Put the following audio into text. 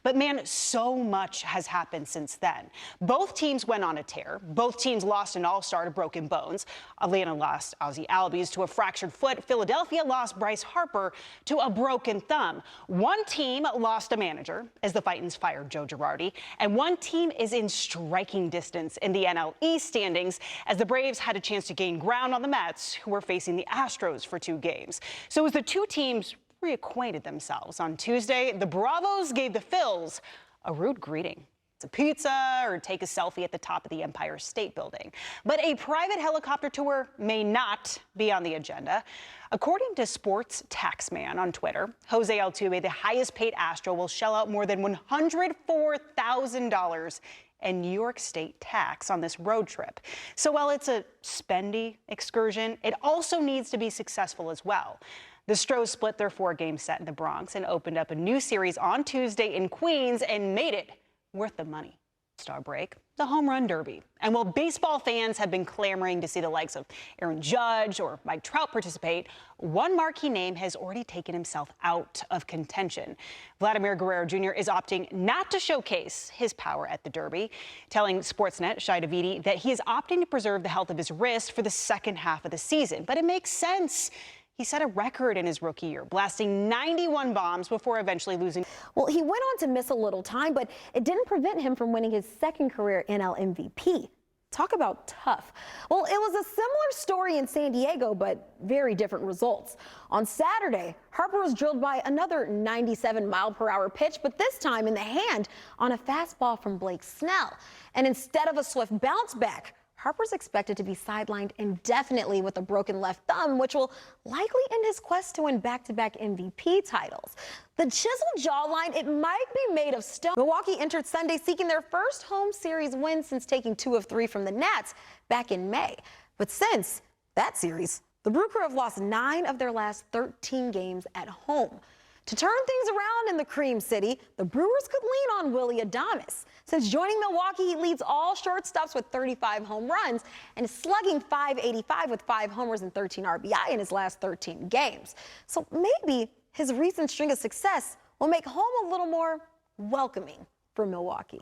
But man, so much has happened since then. Both teams went on a tear. Both teams lost an all-star to broken bones. Atlanta lost Ozzie Albies to a fractured foot. Philadelphia lost Bryce Harper to a broken thumb. One team lost a manager as the Titans fired Joe Girardi, and one team is in striking distance in the NL East standings as the Braves had a chance to gain ground on the Mets, who were facing the Astros for 2 games. So as the two teams reacquainted themselves on Tuesday, the Bravos gave the Phils a rude greeting. It's a pizza or take a selfie at the top of the Empire State Building. But a private helicopter tour may not be on the agenda. According to Sports Taxman on Twitter, Jose Altuve, the highest paid Astro, will shell out more than $104,000 in New York State tax on this road trip. So while it's a spendy excursion, it also needs to be successful as well. The Stros split their 4-game set in the Bronx and opened up a new series on Tuesday in Queens and made it worth the money. Star break, the Home Run Derby. And while baseball fans have been clamoring to see the likes of Aaron Judge or Mike Trout participate, one marquee name has already taken himself out of contention. Vladimir Guerrero Jr. is opting not to showcase his power at the Derby, telling Sportsnet Shai Davidi that he is opting to preserve the health of his wrist for the second half of the season. But it makes sense. He set a record in his rookie year, blasting 91 bombs before eventually losing. Well, he went on to miss a little time, but it didn't prevent him from winning his second career NL MVP. Talk about tough. Well, it was a similar story in San Diego, but very different results. On Saturday, Harper was drilled by another 97-mile-per-hour pitch, but this time in the hand on a fastball from Blake Snell. And instead of a swift bounce back, Harper's expected to be sidelined indefinitely with a broken left thumb, which will likely end his quest to win back-to-back MVP titles. The chiseled jawline, it might be made of stone. Milwaukee entered Sunday seeking their first home series win since taking 2 of 3 from the Nats back in May. But since that series, the Brew Crew have lost 9 of their last 13 games at home. To turn things around in the Cream City, the Brewers could lean on Willy Adames. Since joining Milwaukee, he leads all shortstops with 35 home runs and is slugging .585 with 5 homers and 13 RBI in his last 13 games. So maybe his recent string of success will make home a little more welcoming for Milwaukee.